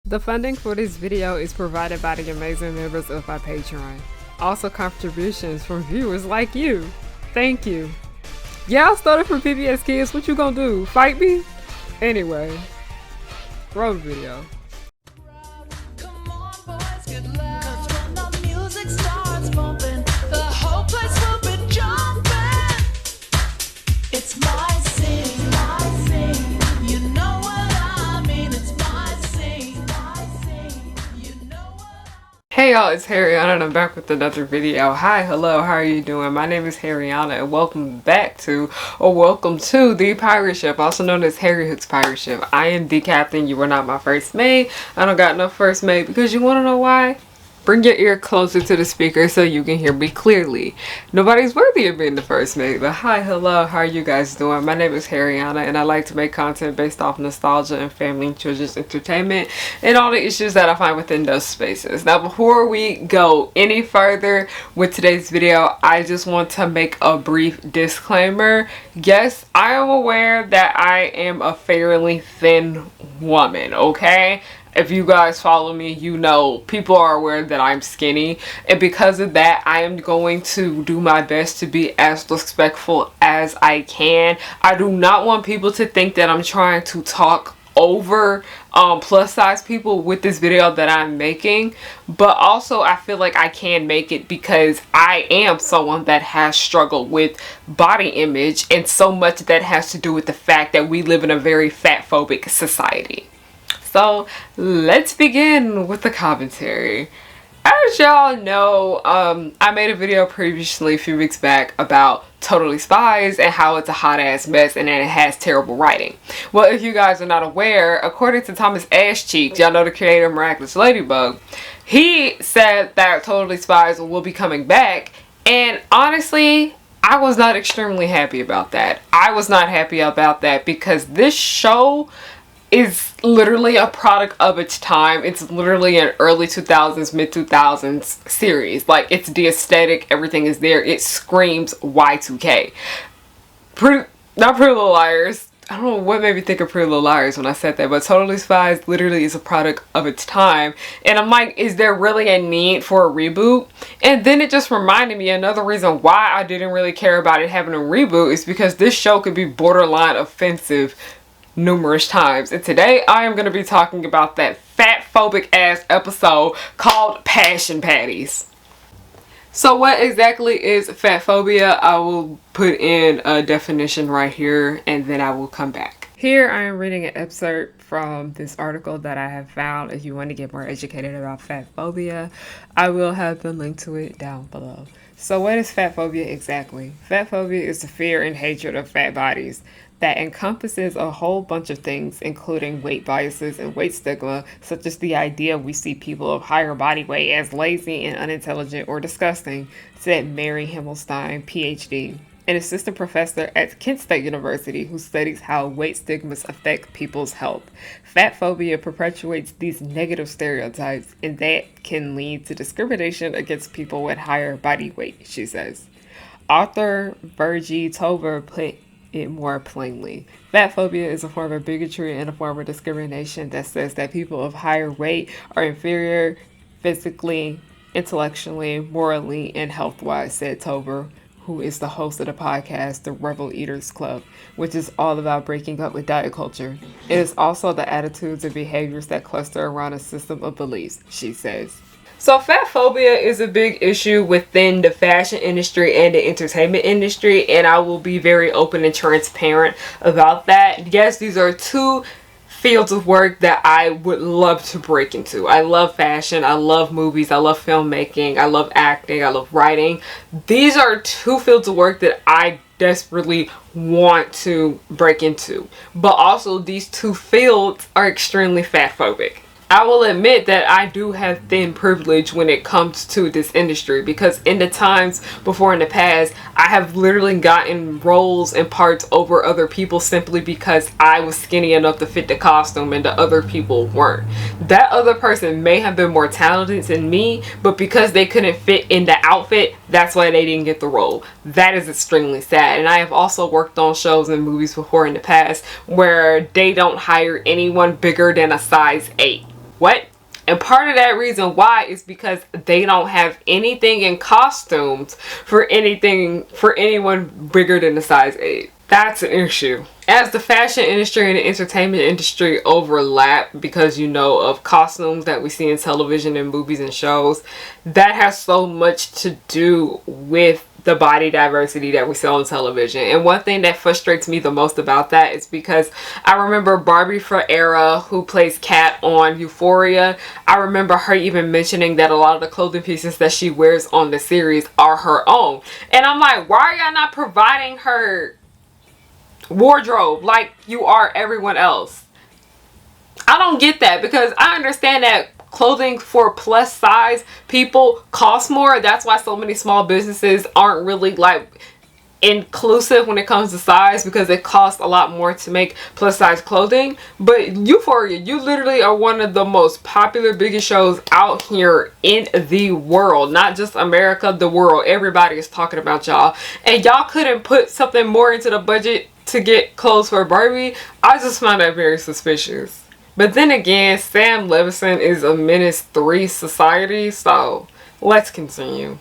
The funding for this video is provided by the amazing members of my Patreon. Also contributions from viewers like you. Thank you. Yeah, I started from PBS Kids. What you gonna do? Fight me? Anyway, roll the video. Come on, boys, get loud. 'Cause when the music starts bumping, the whole place will be jumping. It's my scene, my scene. You know what I mean. It's my scene, you know what Hey y'all, it's Harriyanna and I'm back with another video. Hi, hello, how are you doing? My name is Harriyanna and welcome to the pirate ship, also known as Harriyannahook's pirate ship. I am the captain. You are not my first mate. I don't got no first mate because you want to know why? Bring your ear closer to the speaker so you can hear me clearly. Nobody's worthy of being the first mate, but hi, hello, how are you guys doing? My name is Harriyanna and I like to make content based off nostalgia and family and children's entertainment and all the issues that I find within those spaces. Now, before we go any further with today's video, I just want to make a brief disclaimer. Yes, I am aware that I am a fairly thin woman, okay? If you guys follow me, you know people are aware that I'm skinny, and because of that, I am going to do my best to be as respectful as I can. I do not want people to think that I'm trying to talk over plus size people with this video that I'm making, but also I feel like I can make it because I am someone that has struggled with body image, and so much that has to do with the fact that we live in a very fat phobic society. So let's begin with the commentary. As y'all know, I made a video previously a few weeks back about Totally Spies and how it's a hot ass mess and then it has terrible writing. Well, if you guys are not aware, according to Thomas Ascheek, y'all know the creator of Miraculous Ladybug, he said that Totally Spies will be coming back, and honestly, I was not extremely happy about that. I was not happy about that because this show is literally a product of its time. It's literally an early 2000s, mid 2000s series. Like, it's the aesthetic, everything is there. It screams Y2K. Not Pretty Little Liars. I don't know what made me think of Pretty Little Liars when I said that, but Totally Spies literally is a product of its time. And I'm like, is there really a need for a reboot? And then it just reminded me another reason why I didn't really care about it having a reboot is because this show could be borderline offensive numerous times. And today I am going to be talking about that fat phobic ass episode called Passion Patties. So what exactly is fat phobia? I will put in a definition right here and then I will come back. Here I am reading an excerpt from this article that I have found. If you want to get more educated about fat phobia, I will have the link to it down below. So what is fat phobia exactly? Fat phobia is the fear and hatred of fat bodies that encompasses a whole bunch of things, including weight biases and weight stigma, such as the idea we see people of higher body weight as lazy and unintelligent or disgusting, said Mary Himmelstein, PhD, an assistant professor at Kent State University who studies how weight stigmas affect people's health. Fat phobia perpetuates these negative stereotypes, and that can lead to discrimination against people with higher body weight, she says. Author Virgie Tover put it more plainly. Fat phobia is a form of bigotry and a form of discrimination that says that people of higher weight are inferior physically, intellectually, morally, and health-wise, said Tover, who is the host of the podcast, The Rebel Eaters Club, which is all about breaking up with diet culture. It is also the attitudes and behaviors that cluster around a system of beliefs, she says. So fat phobia is a big issue within the fashion industry and the entertainment industry, and I will be very open and transparent about that. Yes, these are two fields of work that I would love to break into. I love fashion, I love movies, I love filmmaking, I love acting, I love writing. These are two fields of work that I desperately want to break into. But also these two fields are extremely fat phobic. I will admit that I do have thin privilege when it comes to this industry, because in the times before in the past, I have literally gotten roles and parts over other people simply because I was skinny enough to fit the costume and the other people weren't. That other person may have been more talented than me, but because they couldn't fit in the outfit, that's why they didn't get the role. That is extremely sad. And I have also worked on shows and movies before in the past where they don't hire anyone bigger than a size 8. what? And part of that reason why is because they don't have anything in costumes for anyone bigger than a size 8. That's an issue. As the fashion industry and the entertainment industry overlap because, you know, of costumes that we see in television and movies and shows, that has so much to do with the body diversity that we see on television. And one thing that frustrates me the most about that is because I remember Barbie Ferreira, who plays Kat on Euphoria, I remember her even mentioning that a lot of the clothing pieces that she wears on the series are her own. And I'm like, why are y'all not providing her wardrobe like you are everyone else? I don't get that, because I understand that clothing for plus size people costs more. That's why so many small businesses aren't really like inclusive when it comes to size, because it costs a lot more to make plus size clothing. But Euphoria, you literally are one of the most popular, biggest shows out here in the world, not just America, the world. Everybody is talking about y'all, and y'all couldn't put something more into the budget to get clothes for Barbie. I just find that very suspicious. But then again, Sam Levinson is a Menace 3 society, so let's continue.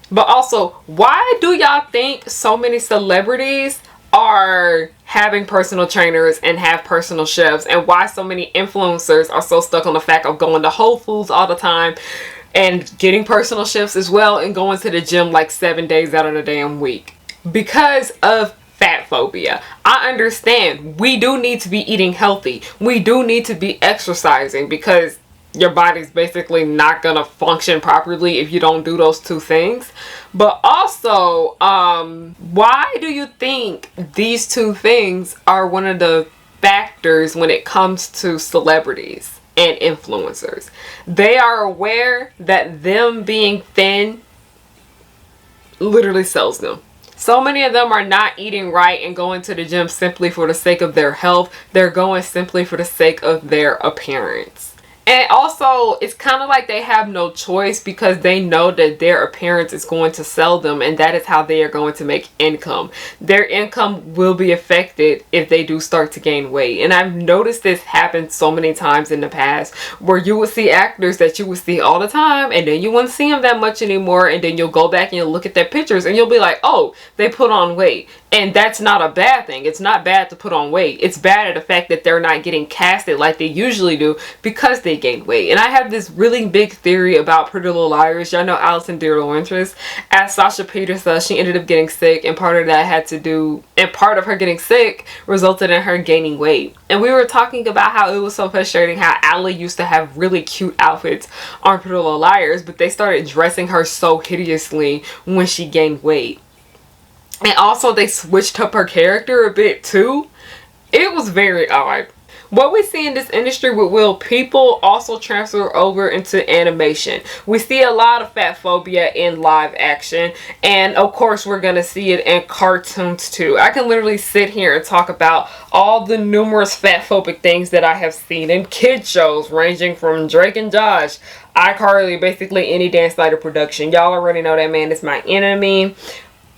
But also, why do y'all think so many celebrities are having personal trainers and have personal chefs, and why so many influencers are so stuck on the fact of going to Whole Foods all the time and getting personal chefs as well and going to the gym like 7 days out of the damn week? Because of fat phobia. I understand we do need to be eating healthy. We do need to be exercising, because your body's basically not gonna function properly if you don't do those two things. But also, why do you think these two things are one of the factors when it comes to celebrities and influencers? They are aware that them being thin literally sells them. So many of them are not eating right and going to the gym simply for the sake of their health. They're going simply for the sake of their appearance. And also, it's kind of like they have no choice, because they know that their appearance is going to sell them, and that is how they are going to make income. Their income will be affected if they do start to gain weight. And I've noticed this happen so many times in the past, where you would see actors that you would see all the time, and then you wouldn't see them that much anymore, and then you'll go back and you'll look at their pictures and you'll be like, oh, they put on weight. And that's not a bad thing. It's not bad to put on weight. It's bad at the fact that they're not getting casted like they usually do because they gain weight. And I have this really big theory about Pretty Little Liars. Y'all know Alison DeLaurentis. As Sasha Peterson, she ended up getting sick, and part of that had to do, and part of her getting sick resulted in her gaining weight. And we were talking about how it was so frustrating how Allie used to have really cute outfits on Pretty Little Liars, but they started dressing her so hideously when she gained weight. And also they switched up her character a bit too. It was very odd. What we see in this industry with Will, people also transfer over into animation. We see a lot of fat phobia in live action, and of course we're gonna see it in cartoons too. I can literally sit here and talk about all the numerous fat phobic things that I have seen in kid shows, ranging from Drake and Josh, iCarly, basically any Dan Snyder production. Y'all already know that man is my enemy.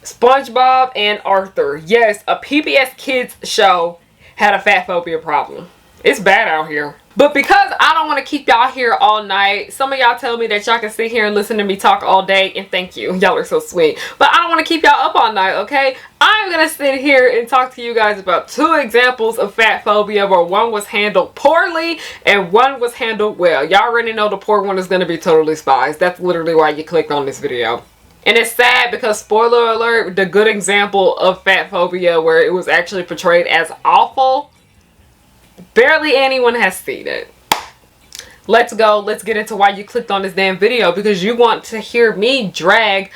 SpongeBob and Arthur. Yes, a PBS Kids show had a fat phobia problem. It's bad out here. But because I don't want to keep y'all here all night, some of y'all tell me that y'all can sit here and listen to me talk all day, and thank you. Y'all are so sweet. But I don't want to keep y'all up all night, okay? I'm going to sit here and talk to you guys about 2 examples of fat phobia where one was handled poorly and one was handled well. Y'all already know the poor one is going to be Totally Spies. That's literally why you clicked on this video. And it's sad because, spoiler alert, the good example of fat phobia where it was actually portrayed as awful, barely anyone has seen it. Let's go. Let's get into why you clicked on this damn video, because you want to hear me drag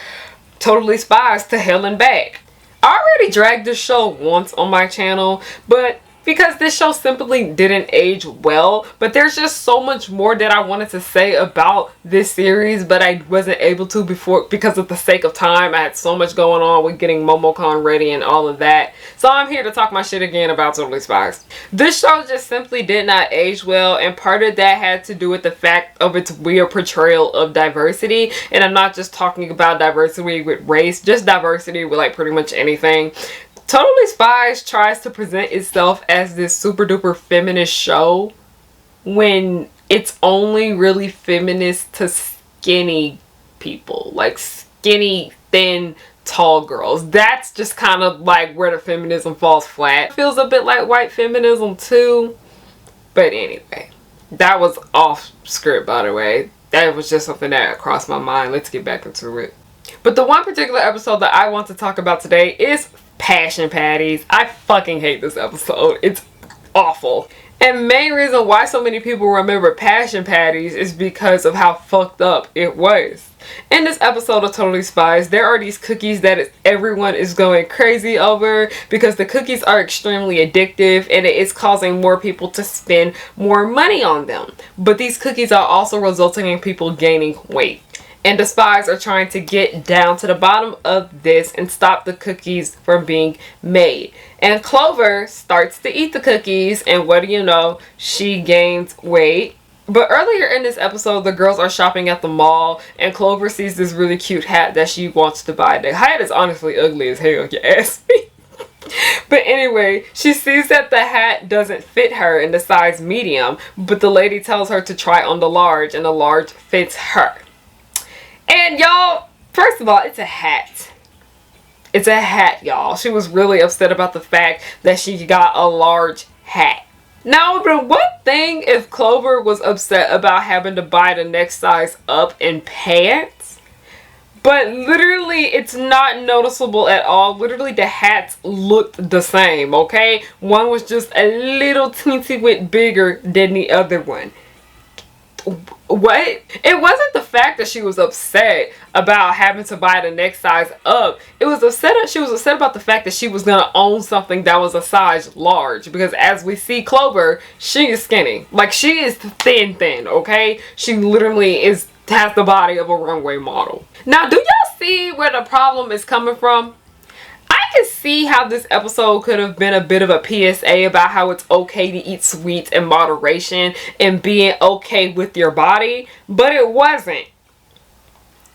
Totally Spies to hell and back. I already dragged this show once on my channel, but because this show simply didn't age well. But there's just so much more that I wanted to say about this series, but I wasn't able to before because of the sake of time. I had so much going on with getting MomoCon ready and all of that. So I'm here to talk my shit again about Totally Spies. This show just simply did not age well, and part of that had to do with the fact of its weird portrayal of diversity. And I'm not just talking about diversity with race, just diversity with like pretty much anything. Totally Spies tries to present itself as this super duper feminist show when it's only really feminist to skinny people, like skinny, thin, tall girls. That's just kind of like where the feminism falls flat. It feels a bit like white feminism too. But anyway, that was off script, by the way. That was just something that crossed my mind. Let's get back into it. But the one particular episode that I want to talk about today is Passion Patties. I fucking hate this episode. It's awful. And main reason why so many people remember Passion Patties is because of how fucked up it was. In this episode of Totally Spies, there are these cookies that everyone is going crazy over because the cookies are extremely addictive and it is causing more people to spend more money on them. But these cookies are also resulting in people gaining weight. And the spies are trying to get down to the bottom of this and stop the cookies from being made. And Clover starts to eat the cookies, and what do you know? She gains weight. But earlier in this episode, the girls are shopping at the mall, and Clover sees this really cute hat that she wants to buy. The hat is honestly ugly as hell, if you ask me. But anyway, she sees that the hat doesn't fit her in the size medium, but the lady tells her to try on the large, and the large fits her. And y'all, first of all, it's a hat. It's a hat, y'all. She was really upset about the fact that she got a large hat. Now, but one thing if Clover was upset about having to buy the next size up in pants, but literally it's not noticeable at all. Literally the hats looked the same, okay? One was just a little teensy bit bigger than the other one. What? It wasn't the fact that she was upset about having to buy the next size up. She was upset about the fact that she was gonna own something that was a size large. Because as we see Clover, she is skinny. Like, she is thin, okay? She literally has the body of a runway model. Now, do y'all see where the problem is coming from? I can see how this episode could have been a bit of a PSA about how it's okay to eat sweets in moderation and being okay with your body, but it wasn't.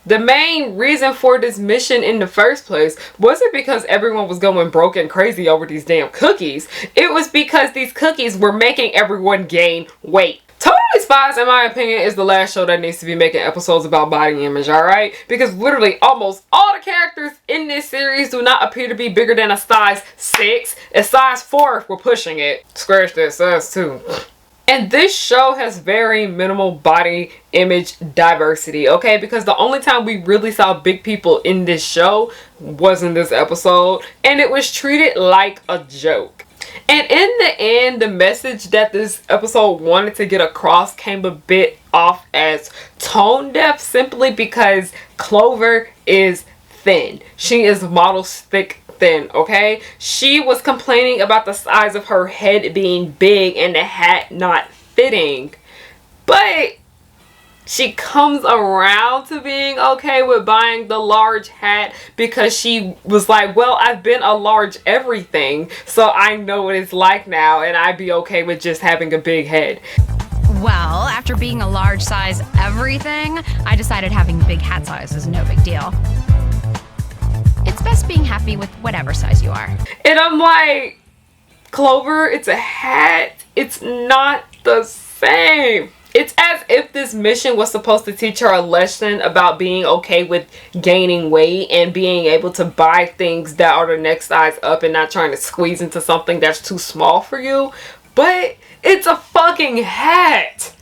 The main reason for this mission in the first place wasn't because everyone was going broke and crazy over these damn cookies. It was because these cookies were making everyone gain weight. Totally Spies, in my opinion, is the last show that needs to be making episodes about body image, alright? Because literally almost all the characters in this series do not appear to be bigger than a size 6. A size 4 if we're pushing it. Scratch that, size 2. And this show has very minimal body image diversity, okay? Because the only time we really saw big people in this show was in this episode. And it was treated like a joke. And in the end, the message that this episode wanted to get across came a bit off as tone deaf simply because Clover is thin. She is model thick thin, okay? She was complaining about the size of her head being big and the hat not fitting. But she comes around to being okay with buying the large hat because she was like, well, I've been a large everything, so I know what it's like now, and I'd be okay with just having a big head. Well, after being a large size everything, I decided having big hat size is no big deal. It's best being happy with whatever size you are. And I'm like, Clover, it's a hat. It's not the same. It's as if this mission was supposed to teach her a lesson about being okay with gaining weight and being able to buy things that are the next size up and not trying to squeeze into something that's too small for you. But it's a fucking hat.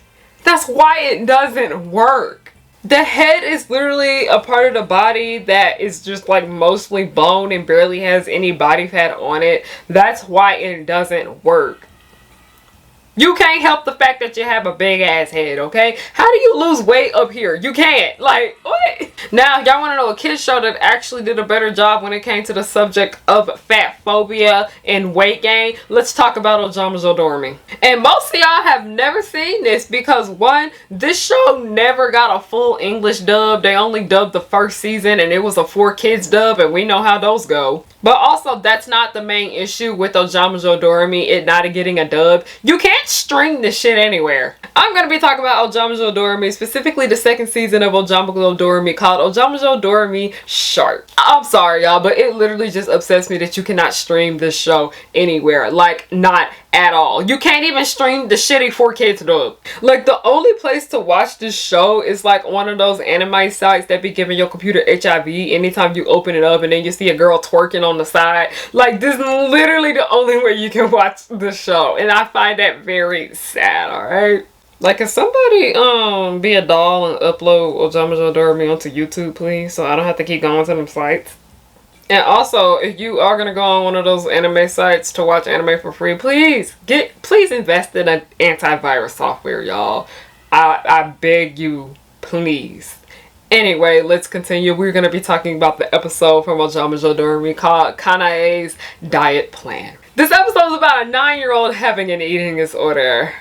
That's why it doesn't work. The head is literally a part of the body that is just like mostly bone and barely has any body fat on it. That's why it doesn't work. You can't help the fact that you have a big ass head, okay? How do you lose weight up here? You can't. Like, what? Now, y'all want to know a kids show that actually did a better job when it came to the subject of fat phobia and weight gain? Let's talk about ojamajo doremi. And most of y'all have never seen this because, one, this show never got a full English dub. They only dubbed the first season and it was a 4 kids dub, and we know how those go. But also, that's not the main issue with ojamajo doremi, it not getting a dub. You can't stream this shit anywhere. I'm going to be talking about ojamajo doremi, specifically the second season of ojamajo doremi called ojamajo doremi Shark. I'm sorry, y'all, but it literally just upsets me that you cannot stream this show anywhere. Like, not at all. You can't even stream the shitty 4K dub. Like, the only place to watch this show is like one of those anime sites that be giving your computer HIV anytime you open it up, and then you see a girl twerking on the side. Like, this is literally the only way you can watch the show, and I find that very sad. All right, like, can somebody be a doll and upload ojamajo doremi onto YouTube, please, so I don't have to keep going to them sites. And also, if you are gonna go on one of those anime sites to watch anime for free, please invest in an antivirus software, y'all. I beg you, please. Anyway, let's continue. We're gonna be talking about the episode from ojamajo doremi called Kanae's Diet Plan. This episode is about a 9-year-old having an eating disorder.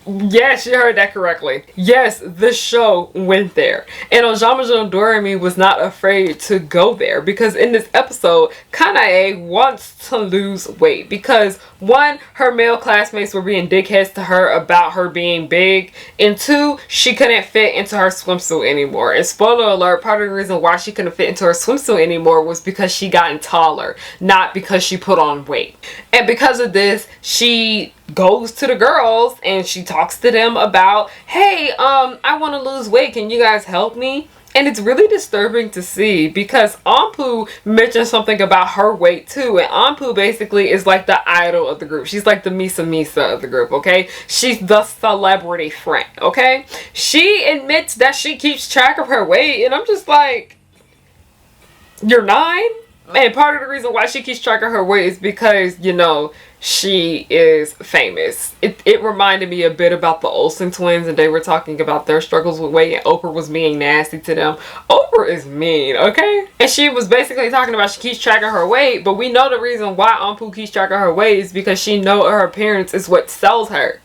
Yes, you heard that correctly. Yes, the show went there. And ojamajo doremi was not afraid to go there, because in this episode, Kanae wants to lose weight because, one, her male classmates were being dickheads to her about her being big, and two, she couldn't fit into her swimsuit anymore. And spoiler alert, part of the reason why she couldn't fit into her swimsuit anymore was because she gotten taller, not because she put on weight. And because of this, she goes to the girls and she talks to them about, hey, I want to lose weight, can you guys help me? And it's really disturbing to see because Anpu mentioned something about her weight too, and Anpu basically is like the idol of the group. She's like the Misa Misa of the group, okay? She's the celebrity friend, okay? She admits that she keeps track of her weight, and I'm just like, you're 9? And part of the reason why she keeps track of her weight is because, you know, she is famous. It reminded me a bit about the Olsen twins, and they were talking about their struggles with weight, and Oprah was being nasty to them. Oprah is mean, okay? And she was basically talking about she keeps track of her weight, but we know the reason why Anpu keeps track of her weight is because she know her appearance is what sells her.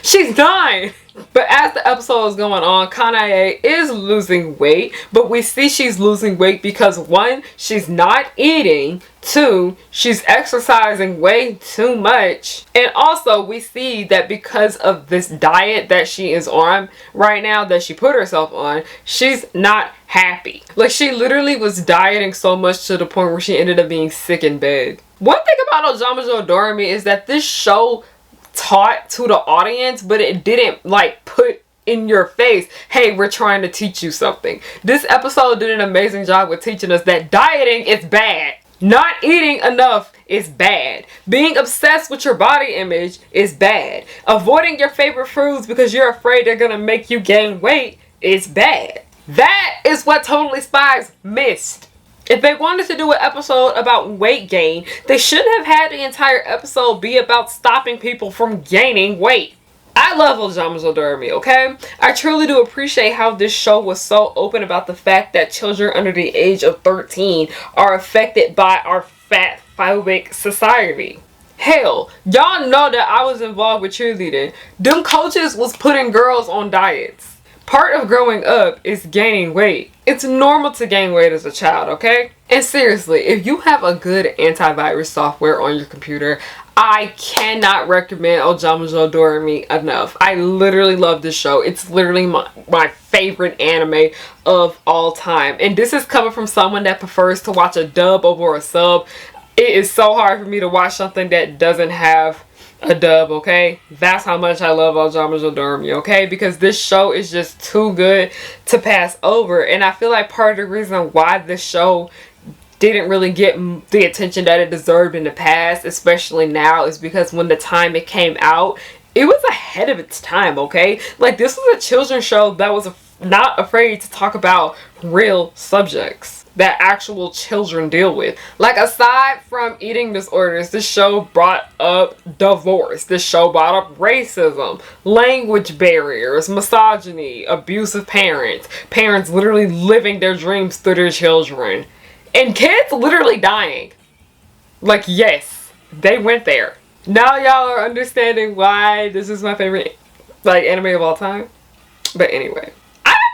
She's 9! But as the episode is going on, Kanae is losing weight, but we see she's losing weight because, one, she's not eating, two, she's exercising way too much, and also we see that because of this diet that she is on right now, that she put herself on, she's not happy. Like, she literally was dieting so much to the point where she ended up being sick in bed. One thing about ojamajo doremi is that this show taught to the audience, but it didn't like put in your face, hey, we're trying to teach you something. This episode did an amazing job with teaching us that dieting is bad. Not eating enough is bad. Being obsessed with your body image is bad. Avoiding your favorite foods because you're afraid they're gonna make you gain weight is bad. That is what Totally Spies missed. If they wanted to do an episode about weight gain, they shouldn't have had the entire episode be about stopping people from gaining weight. I love ojamajo doremi, okay? I truly do appreciate how this show was so open about the fact that children under the age of 13 are affected by our fat-phobic society. Hell, y'all know that I was involved with cheerleading. Them coaches was putting girls on diets. Part of growing up is gaining weight. It's normal to gain weight as a child, okay? And seriously, if you have a good antivirus software on your computer, I cannot recommend ojamajo doremi enough. I literally love this show. It's literally my favorite anime of all time. And this is coming from someone that prefers to watch a dub over a sub. It is so hard for me to watch something that doesn't have a dub, okay? That's how much I love ojamajo doremi, okay? Because this show is just too good to pass over, and I feel like part of the reason why this show didn't really get the attention that it deserved in the past, especially now, is because when the time it came out, it was ahead of its time, okay? Like, this was a children's show that was not afraid to talk about real subjects that actual children deal with. Like, aside from eating disorders, this show brought up divorce. This show brought up racism, language barriers, misogyny, abusive parents, parents literally living their dreams through their children, and kids literally dying. Like, yes, they went there. Now y'all are understanding why this is my favorite, like, anime of all time. But anyway,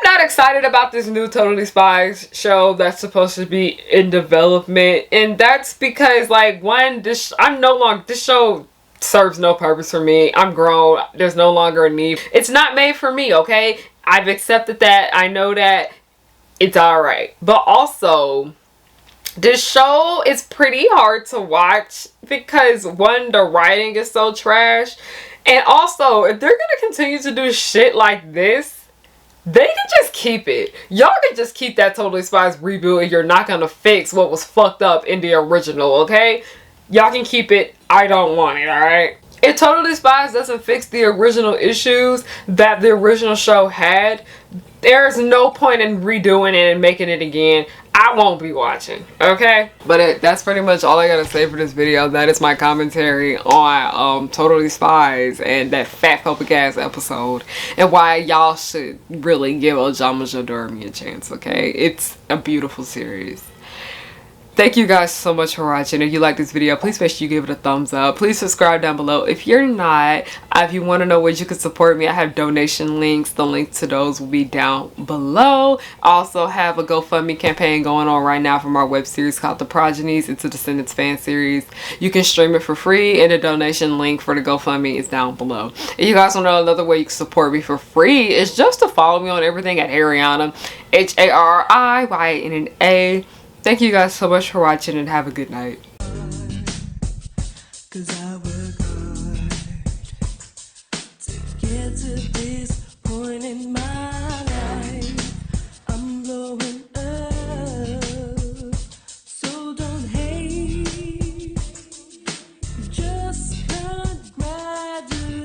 not excited about this new Totally Spies show that's supposed to be in development, and that's because, like, one, this show serves no purpose for me. I'm grown. There's no longer a need. It's not made for me, okay? I've accepted that. I know that. It's alright. But also, This show is pretty hard to watch because one, the writing is so trash, and also if they're gonna continue to do shit like this, they can just keep it. Y'all can just keep that Totally Spies reboot and you're not gonna fix what was fucked up in the original, okay? Y'all can keep it. I don't want it, alright? If Totally Spies doesn't fix the original issues that the original show had, there's no point in redoing it and making it again. I won't be watching, okay? But that's pretty much all I gotta say for this video. That is my commentary on Totally Spies and that fatphobic ass episode, and why y'all should really give Ojamajo Doremi a chance, okay? It's a beautiful series. Thank you guys so much for watching. If you like this video, please make sure you give it a thumbs up. Please subscribe down below. If you're not, if you want to know ways you can support me, I have donation links. The link to those will be down below. I also have a GoFundMe campaign going on right now from our web series called The Progenies. It's a Descendants fan series. You can stream it for free, and the donation link for the GoFundMe is down below. If you guys want to know another way you can support me for free, is just to follow me on everything at Harriyanna, HARIYNNA. Thank you guys so much for watching and have a good night. 'Cause I work hard to get to this point in my life. I'm blowing up, so don't hate. Just congratulate.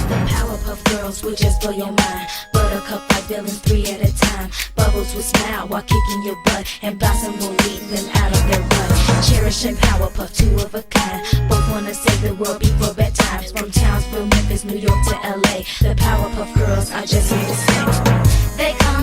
The Powerpuff Girls will just blow your mind. Buttercup like villains 3 at a time. Bubbles will smile while kicking your butt, and Blossom will lead them out of their rut. Cherish and Powerpuff, 2 of a kind. Both wanna save the world before bedtime. From Townsville, Memphis, New York to LA, the Powerpuff Girls are just here to stay. They come